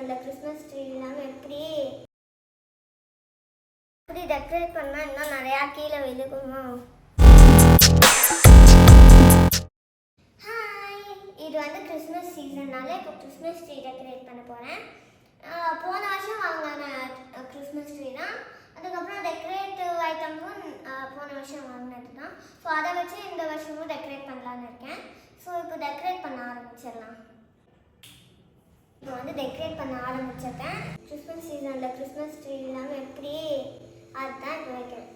சீசனில் Christmas tree இல்லாமல் எப்படி டெக்கரேட் பண்ணால் இன்னும் நிறையா கீழே விழுகுமா? ஹாய், இது வந்து கிறிஸ்மஸ் சீசன்னால இப்போ கிறிஸ்மஸ் ட்ரீ டெக்கரேட் பண்ண போகிறேன். போன வருஷம் வாங்கின கிறிஸ்மஸ் ட்ரீ தான். அதுக்கப்புறம் டெக்கரேட்டிவ் ஐட்டமும் போன வருஷம் வாங்கினது தான். ஸோ அதை வச்சு இந்த வருஷமும் டெக்கரேட் பண்ணலான்னு இருக்கேன். ஸோ இப்போ டெக்கரேட் பண்ண ஆரம்பிச்சிடலாம். இப்போ வந்து டெக்கரேட் பண்ண ஆரம்பிச்சிருக்கேன். கிறிஸ்மஸ் சீசனில் கிறிஸ்மஸ் ட்ரீ இல்லாமல் எப்படி அதுதான் இப்போ வைக்கிறேன்.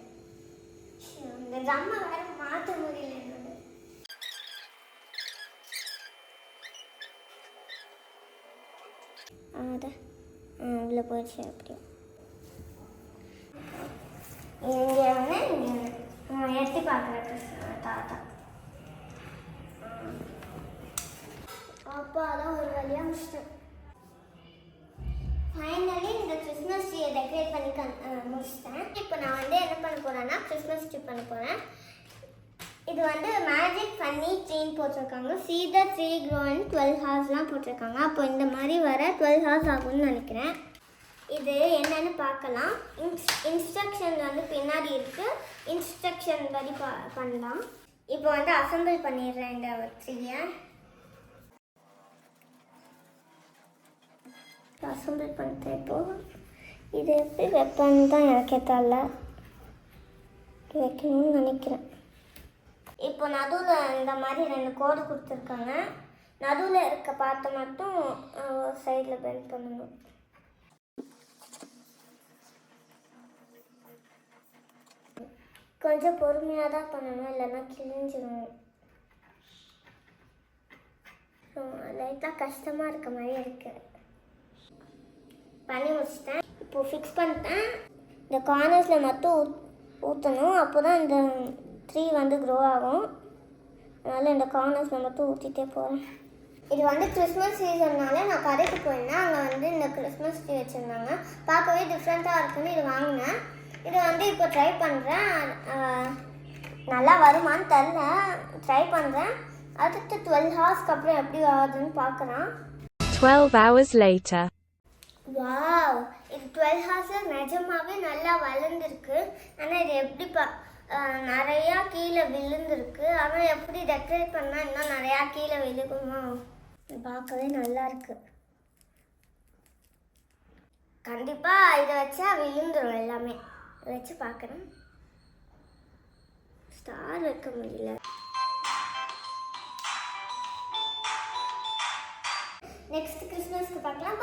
இந்த ட்ரம்மை வேறு மாற்ற முடியல என்னோட. அதான் இவ்வளோ போயிடுச்சு. அப்படி இங்கே வந்து எட்டி பார்க்குறேன் தாத்தா. அப்பா தான் ஒரு வழியாக முடிச்சிட்டேன். ஃபைனலி இந்த கிறிஸ்மஸ் ட்ரீயை டெக்கரேட் பண்ணி முடிச்சிட்டேன். இப்போ நான் வந்து என்ன பண்ண போகிறேன்னா கிறிஸ்மஸ் ட்ரீ பண்ண போகிறேன். இது வந்து மேஜிக் ஃபன்னி ட்ரீன்னு போட்டிருக்காங்க. See the tree grow in 12 hoursலாம் போட்டிருக்காங்க. அப்போ இந்த மாதிரி வர 12 hours ஆகும்னு நினைக்கிறேன். இது என்னன்னு பார்க்கலாம். இன்ஸ்ட்ரக்ஷன் வந்து பின்னாடி இருக்குது. இன்ஸ்ட்ரக்ஷன் படி பண்ணலாம். இப்போ வந்து அசம்பிள் பண்ணிடுறேன் இந்த ட்ரீயை. அசம்பிள் பண்ணிட்டேன். இப்போது இது எப்படி வைப்பேன்னு தான் எனக்கே தெரியல. வைக்கணும்னு நினைக்கிறேன். இப்போ நடுவில் இந்த மாதிரி 2 கோடு கொடுத்துருக்காங்க. நடுவில் இருக்க பார்த்து மட்டும் சைடில் பெண்ட் பண்ணணும். கொஞ்சம் பொறுமையாக தான் பண்ணணும், இல்லைன்னா கிழிஞ்சிடும். லைட்டாக கஷ்டமாக இருக்க மாதிரி இருக்குது. பண்ணி முடிச்சிட்டேன். இப்போது ஃபிக்ஸ் பண்ணிட்டேன். இந்த கார்னர்ஸில் மட்டும் ஊற்றணும். அப்போ தான் இந்த ட்ரீ வந்து க்ரோ ஆகும். அதனால் இந்த கார்னர்ஸில் மட்டும் ஊற்றிட்டே போகிறேன். இது வந்து கிறிஸ்மஸ் சீசன்னால நான் கடைக்கு போயிருந்தேன். அங்கே வந்து இந்த கிறிஸ்மஸ் ட்ரீ வச்சுருந்தாங்க. பார்க்கவே டிஃப்ரெண்ட்டாக இருக்குன்னு இது வாங்கினேன். இது வந்து இப்போ ட்ரை பண்ணுறேன். நல்லா வருமானு தெரில, ட்ரை பண்ணுறேன். அடுத்து 12 ஹவர்ஸ்க்கு அப்புறம் எப்படி ஆகுதுன்னு பார்க்குறேன். 12 hours later. வாவ், இது 12 ஹவர்ஸில் நிஜமாகவே நல்லா வளர்ந்துருக்கு. ஆனால் இது எப்படி நிறையா கீழே விழுந்துருக்கு. ஆனால் எப்படி டெக்கரேட் பண்ணால் இன்னும் நிறையா கீழே விழுகுமா? பார்க்கவே நல்லா இருக்கு. கண்டிப்பாக இதை வச்சா விழுந்துடும் எல்லாமே. வச்சு பார்க்குறேன். ஸ்டார் வைக்க முடியல. நெக்ஸ்ட் கிறிஸ்மஸ்க்கு பார்க்கலாம்.